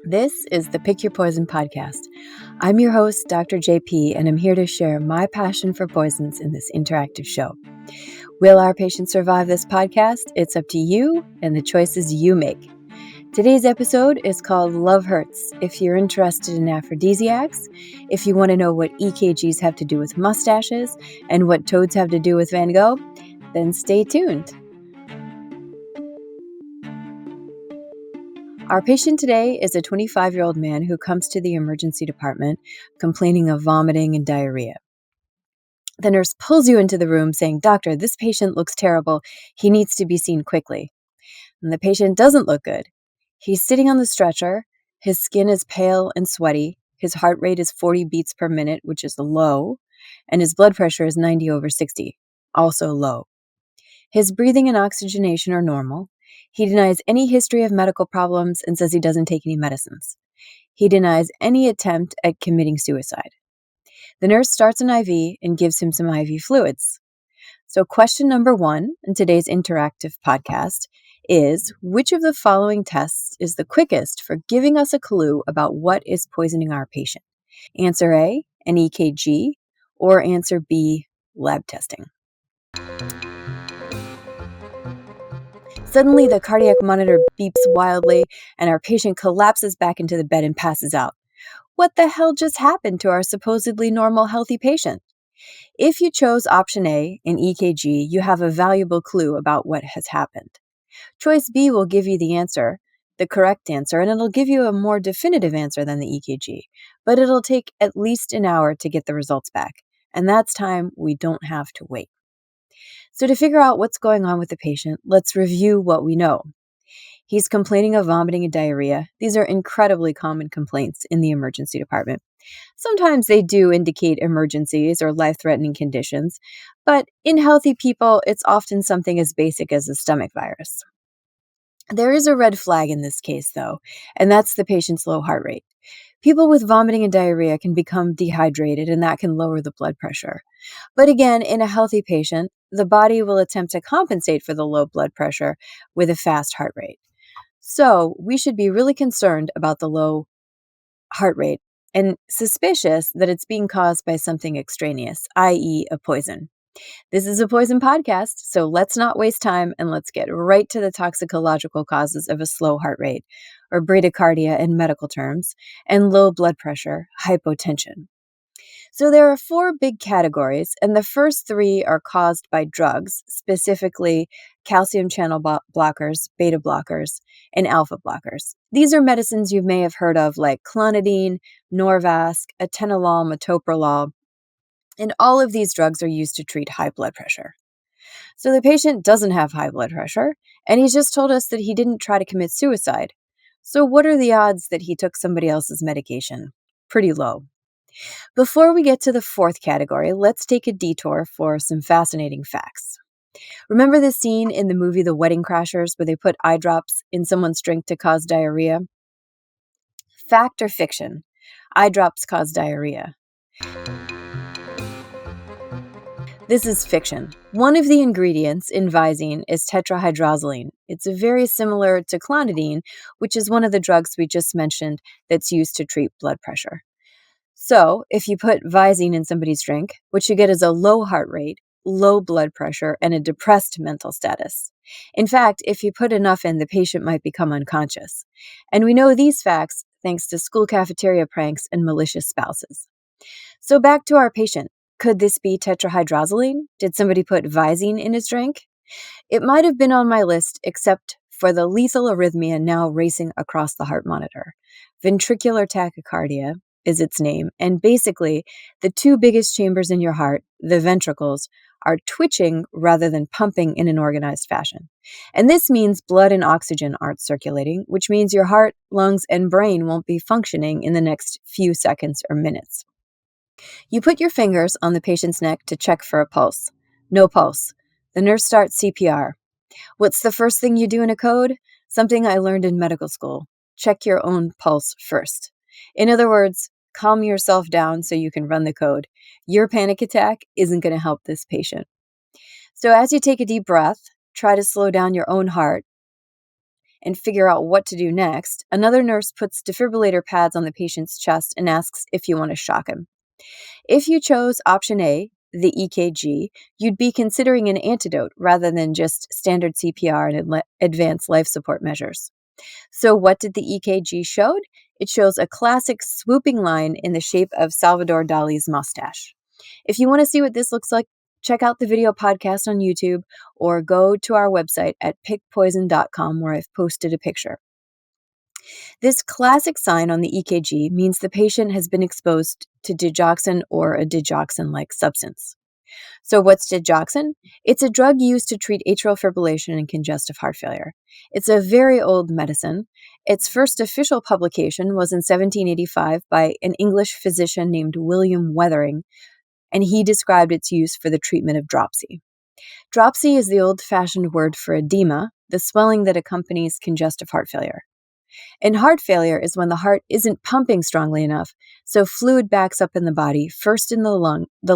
This is the Pick Your Poison podcast. I'm your host, Dr. JP, and I'm here to share my passion for poisons in this interactive show. Will our patients survive this podcast? It's up to you and the choices you make. Today's episode is called Love Hurts. If you're interested in aphrodisiacs, if you want to know what EKGs have to do with mustaches, and what toads have to do with Van Gogh, then stay tuned. Our patient today is a 25-year-old man who comes to the emergency department complaining of vomiting and diarrhea. The nurse pulls you into the room saying, "Doctor, this patient looks terrible. He needs to be seen quickly." And the patient doesn't look good. He's sitting on the stretcher. His skin is pale and sweaty. His heart rate is 40 beats per minute, which is low. And his blood pressure is 90/60, also low. His breathing and oxygenation are normal. He denies any history of medical problems and says he doesn't take any medicines. He denies any attempt at committing suicide. The nurse starts an IV and gives him some IV fluids. So question number 1 in today's interactive podcast is, which of the following tests is the quickest for giving us a clue about what is poisoning our patient? Answer A, an EKG, or answer B, lab testing. Suddenly, the cardiac monitor beeps wildly, and our patient collapses back into the bed and passes out. What the hell just happened to our supposedly normal, healthy patient? If you chose option A, an EKG, you have a valuable clue about what has happened. Choice B will give you the answer, the correct answer, and it'll give you a more definitive answer than the EKG, but it'll take at least an hour to get the results back, and that's time we don't have to wait. So to figure out what's going on with the patient, let's review what we know. He's complaining of vomiting and diarrhea. These are incredibly common complaints in the emergency department. Sometimes they do indicate emergencies or life-threatening conditions, but in healthy people, it's often something as basic as a stomach virus. There is a red flag in this case, though, and that's the patient's low heart rate. People with vomiting and diarrhea can become dehydrated, and that can lower the blood pressure. But again, in a healthy patient, the body will attempt to compensate for the low blood pressure with a fast heart rate. So we should be really concerned about the low heart rate and suspicious that it's being caused by something extraneous, i.e. a poison. This is a poison podcast, so let's not waste time and let's get right to the toxicological causes of a slow heart rate, or bradycardia in medical terms, and low blood pressure, hypotension. So there are 4 big categories, and the first 3 are caused by drugs, specifically calcium channel blockers, beta blockers, and alpha blockers. These are medicines you may have heard of like clonidine, Norvasc, atenolol, metoprolol, and all of these drugs are used to treat high blood pressure. So the patient doesn't have high blood pressure, and he's just told us that he didn't try to commit suicide. So what are the odds that he took somebody else's medication? Pretty low. Before we get to the 4th category, let's take a detour for some fascinating facts. Remember the scene in the movie The Wedding Crashers where they put eye drops in someone's drink to cause diarrhea? Fact or fiction? Eye drops cause diarrhea. This is fiction. One of the ingredients in Visine is tetrahydrozoline. It's very similar to clonidine, which is one of the drugs we just mentioned that's used to treat blood pressure. So if you put Visine in somebody's drink, what you get is a low heart rate, low blood pressure, and a depressed mental status. In fact, if you put enough in, the patient might become unconscious. And we know these facts thanks to school cafeteria pranks and malicious spouses. So back to our patient. Could this be tetrahydrozoline? Did somebody put Visine in his drink? It might have been on my list, except for the lethal arrhythmia now racing across the heart monitor. Ventricular tachycardia is its name, and basically, the 2 biggest chambers in your heart, the ventricles, are twitching rather than pumping in an organized fashion. And this means blood and oxygen aren't circulating, which means your heart, lungs, and brain won't be functioning in the next few seconds or minutes. You put your fingers on the patient's neck to check for a pulse. No pulse. The nurse starts CPR. What's the first thing you do in a code? Something I learned in medical school. Check your own pulse first. In other words, calm yourself down so you can run the code. Your panic attack isn't going to help this patient. So as you take a deep breath, try to slow down your own heart and figure out what to do next, another nurse puts defibrillator pads on the patient's chest and asks if you want to shock him. If you chose option A, the EKG, you'd be considering an antidote rather than just standard CPR and advanced life support measures. So what did the EKG show? It shows a classic swooping line in the shape of Salvador Dali's mustache. If you want to see what this looks like, check out the video podcast on YouTube or go to our website at pickpoison.com where I've posted a picture. This classic sign on the EKG means the patient has been exposed to digoxin or a digoxin-like substance. So what's digoxin? It's a drug used to treat atrial fibrillation and congestive heart failure. It's a very old medicine. Its first official publication was in 1785 by an English physician named William Weathering, and he described its use for the treatment of dropsy. Dropsy is the old-fashioned word for edema, the swelling that accompanies congestive heart failure. And heart failure is when the heart isn't pumping strongly enough, so fluid backs up in the body, first in the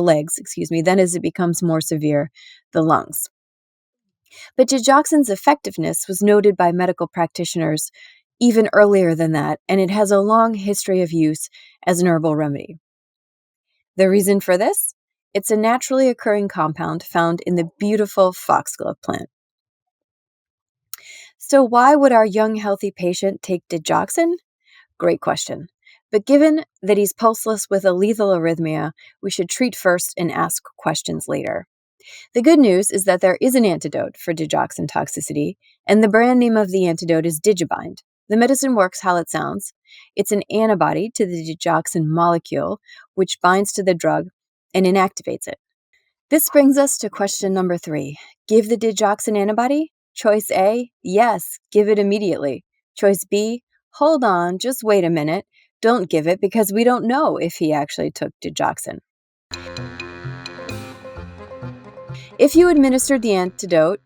legs, then as it becomes more severe, the lungs. But digoxin's effectiveness was noted by medical practitioners even earlier than that, and it has a long history of use as an herbal remedy. The reason for this? It's a naturally occurring compound found in the beautiful foxglove plant. So why would our young, healthy patient take digoxin? Great question. But given that he's pulseless with a lethal arrhythmia, we should treat first and ask questions later. The good news is that there is an antidote for digoxin toxicity, and the brand name of the antidote is Digibind. The medicine works how it sounds. It's an antibody to the digoxin molecule, which binds to the drug and inactivates it. This brings us to question number 3. Give the digoxin antibody? Choice A, yes, give it immediately. Choice B, hold on, just wait a minute. Don't give it because we don't know if he actually took digoxin. If you administered the antidote,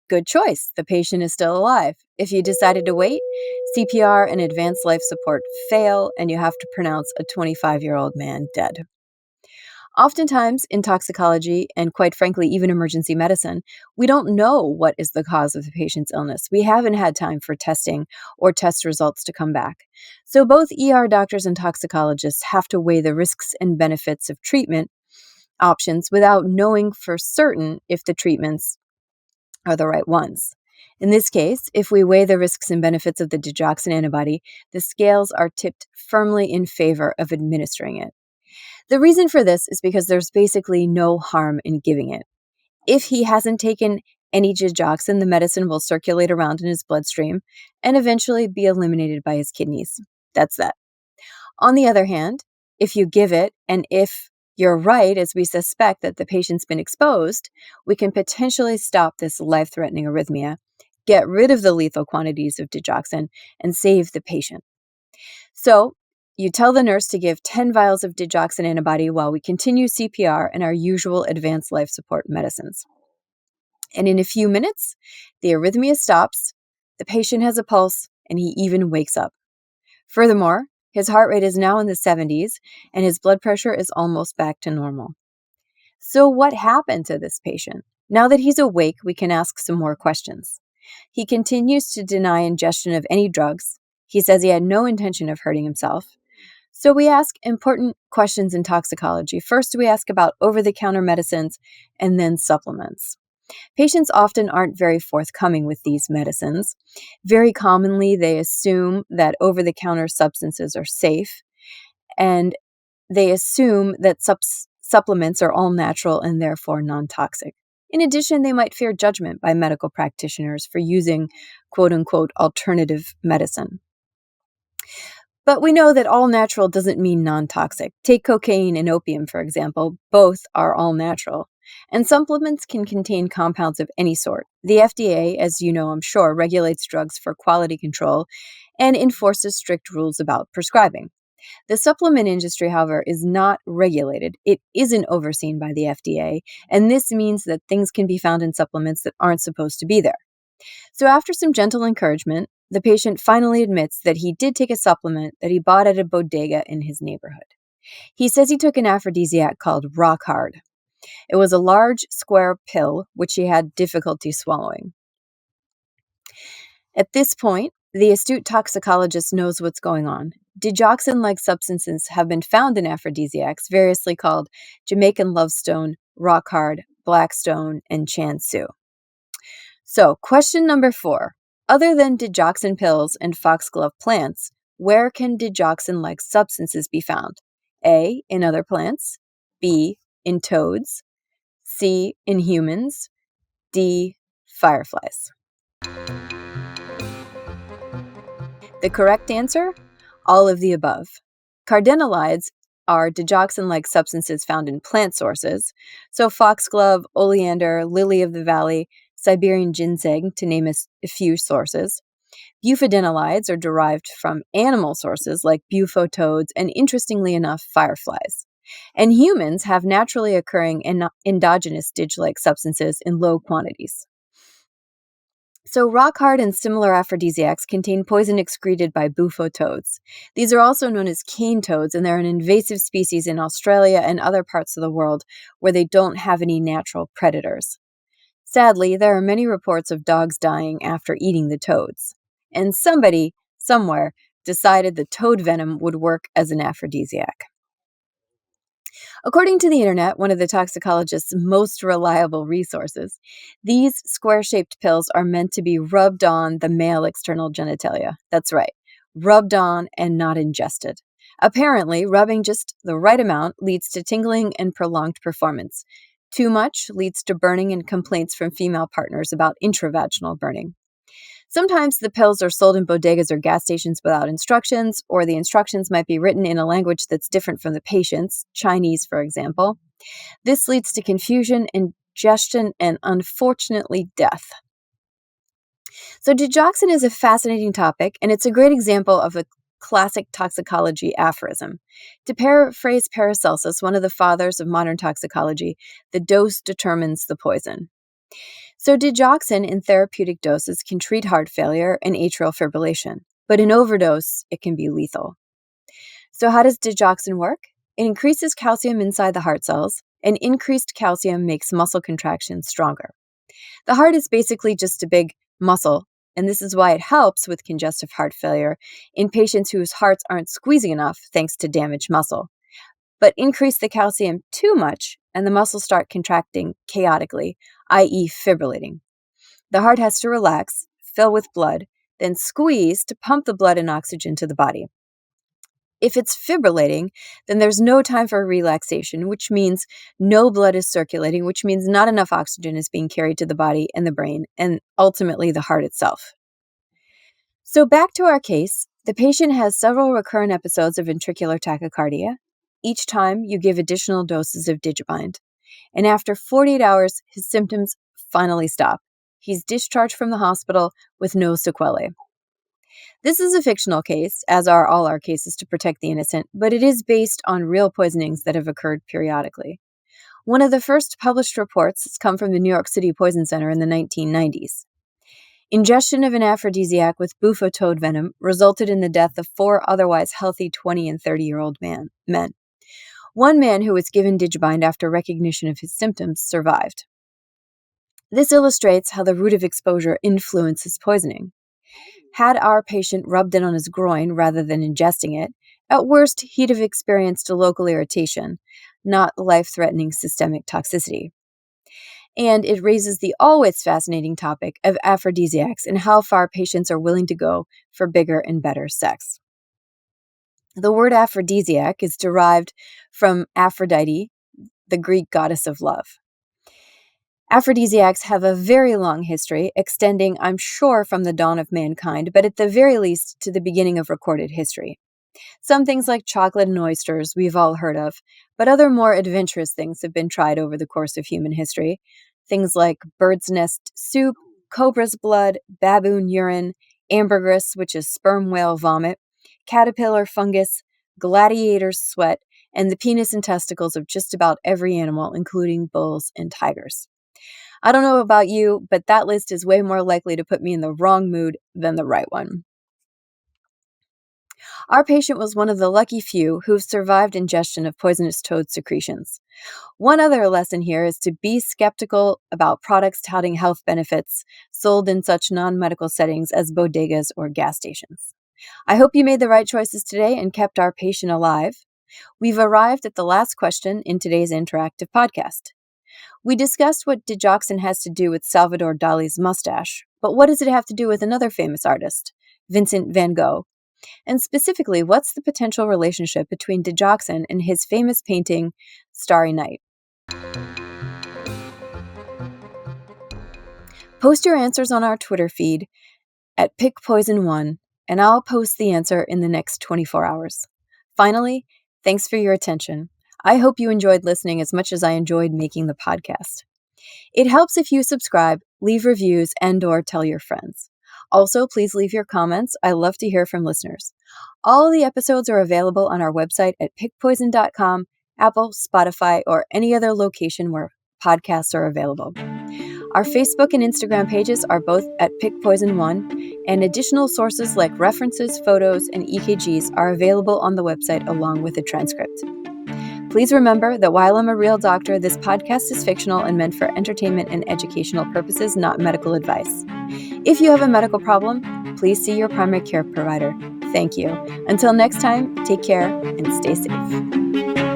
good choice. The patient is still alive. If you decided to wait, CPR and advanced life support fail, and you have to pronounce a 25-year-old man dead. Oftentimes, in toxicology, and quite frankly, even emergency medicine, we don't know what is the cause of the patient's illness. We haven't had time for testing or test results to come back. So both ER doctors and toxicologists have to weigh the risks and benefits of treatment options without knowing for certain if the treatments are the right ones. In this case, if we weigh the risks and benefits of the digoxin antibody, the scales are tipped firmly in favor of administering it. The reason for this is because there's basically no harm in giving it. If he hasn't taken any digoxin, the medicine will circulate around in his bloodstream and eventually be eliminated by his kidneys. That's that. On the other hand, if you give it, and if you're right, as we suspect that the patient's been exposed, we can potentially stop this life-threatening arrhythmia, get rid of the lethal quantities of digoxin, and save the patient. So, you tell the nurse to give 10 vials of digoxin antibody while we continue CPR and our usual advanced life support medicines. And in a few minutes, the arrhythmia stops, the patient has a pulse, and he even wakes up. Furthermore, his heart rate is now in the 70s, and his blood pressure is almost back to normal. So what happened to this patient? Now that he's awake, we can ask some more questions. He continues to deny ingestion of any drugs. He says he had no intention of hurting himself. So we ask important questions in toxicology. First, we ask about over-the-counter medicines and then supplements. Patients often aren't very forthcoming with these medicines. Very commonly, they assume that over-the-counter substances are safe, and they assume that supplements are all natural and therefore non-toxic. In addition, they might fear judgment by medical practitioners for using quote-unquote alternative medicine. But we know that all natural doesn't mean non-toxic. Take cocaine and opium, for example. Both are all natural. And supplements can contain compounds of any sort. The FDA, as you know, I'm sure, regulates drugs for quality control and enforces strict rules about prescribing. The supplement industry, however, is not regulated. It isn't overseen by the FDA, and this means that things can be found in supplements that aren't supposed to be there. So after some gentle encouragement, the patient finally admits that he did take a supplement that he bought at a bodega in his neighborhood. He says he took an aphrodisiac called Rock Hard. It was a large square pill which he had difficulty swallowing. At this point, the astute toxicologist knows what's going on. Digoxin-like substances have been found in aphrodisiacs, variously called Jamaican lovestone, rock hard, blackstone, and chansu. So, question number 4. Other than digoxin pills and foxglove plants, where can digoxin-like substances be found? A. In other plants. B. In toads. C. In humans. D. Fireflies. The correct answer? All of the above. Cardenolides are digoxin-like substances found in plant sources, so foxglove, oleander, lily of the valley, Siberian ginseng, to name a few sources. Bufadinolides are derived from animal sources like bufo-toads and, interestingly enough, fireflies. And humans have naturally occurring endogenous dig-like substances in low quantities. So rock hard and similar aphrodisiacs contain poison excreted by bufo-toads. These are also known as cane toads, and they're an invasive species in Australia and other parts of the world where they don't have any natural predators. Sadly, there are many reports of dogs dying after eating the toads. And somebody, somewhere, decided the toad venom would work as an aphrodisiac. According to the internet, one of the toxicologist's most reliable resources, these square-shaped pills are meant to be rubbed on the male external genitalia. That's right, rubbed on and not ingested. Apparently, rubbing just the right amount leads to tingling and prolonged performance. Too much leads to burning and complaints from female partners about intravaginal burning. Sometimes the pills are sold in bodegas or gas stations without instructions, or the instructions might be written in a language that's different from the patient's, Chinese, for example. This leads to confusion, ingestion, and unfortunately death. So digoxin is a fascinating topic, and it's a great example of a classic toxicology aphorism. To paraphrase Paracelsus, one of the fathers of modern toxicology, the dose determines the poison. So digoxin in therapeutic doses can treat heart failure and atrial fibrillation, but in overdose, it can be lethal. So how does digoxin work? It increases calcium inside the heart cells, and increased calcium makes muscle contractions stronger. The heart is basically just a big muscle, and this is why it helps with congestive heart failure in patients whose hearts aren't squeezing enough thanks to damaged muscle. But increase the calcium too much, and the muscles start contracting chaotically, i.e. fibrillating. The heart has to relax, fill with blood, then squeeze to pump the blood and oxygen to the body. If it's fibrillating, then there's no time for relaxation, which means no blood is circulating, which means not enough oxygen is being carried to the body and the brain, and ultimately the heart itself. So back to our case, the patient has several recurrent episodes of ventricular tachycardia. Each time you give additional doses of Digibind. And after 48 hours, his symptoms finally stop. He's discharged from the hospital with no sequelae. This is a fictional case, as are all our cases to protect the innocent, but it is based on real poisonings that have occurred periodically. One of the first published reports has come from the New York City Poison Center in the 1990s. Ingestion of an aphrodisiac with bufo-toad venom resulted in the death of 4 otherwise healthy 20 and 30-year-old men. One man who was given Digibind after recognition of his symptoms survived. This illustrates how the route of exposure influences poisoning. Had our patient rubbed it on his groin rather than ingesting it, at worst he'd have experienced a local irritation, not life-threatening systemic toxicity. And it raises the always fascinating topic of aphrodisiacs and how far patients are willing to go for bigger and better sex. The word aphrodisiac is derived from Aphrodite, the Greek goddess of love. Aphrodisiacs have a very long history, extending, I'm sure, from the dawn of mankind, but at the very least to the beginning of recorded history. Some things like chocolate and oysters we've all heard of, but other more adventurous things have been tried over the course of human history. Things like bird's nest soup, cobra's blood, baboon urine, ambergris, which is sperm whale vomit, caterpillar fungus, gladiator's sweat, and the penis and testicles of just about every animal, including bulls and tigers. I don't know about you, but that list is way more likely to put me in the wrong mood than the right one. Our patient was one of the lucky few who've survived ingestion of poisonous toad secretions. One other lesson here is to be skeptical about products touting health benefits sold in such non-medical settings as bodegas or gas stations. I hope you made the right choices today and kept our patient alive. We've arrived at the last question in today's interactive podcast. We discussed what digoxin has to do with Salvador Dali's mustache, but what does it have to do with another famous artist, Vincent van Gogh? And specifically, what's the potential relationship between digoxin and his famous painting, Starry Night? Post your answers on our Twitter feed at PickPoison1, and I'll post the answer in the next 24 hours. Finally, thanks for your attention. I hope you enjoyed listening as much as I enjoyed making the podcast. It helps if you subscribe, leave reviews, and/or tell your friends. Also, please leave your comments. I love to hear from listeners. All the episodes are available on our website at pickpoison.com, Apple, Spotify, or any other location where podcasts are available. Our Facebook and Instagram pages are both at PickPoison1, and additional sources like references, photos, and EKGs are available on the website along with a transcript. Please remember that while I'm a real doctor, this podcast is fictional and meant for entertainment and educational purposes, not medical advice. If you have a medical problem, please see your primary care provider. Thank you. Until next time, take care and stay safe.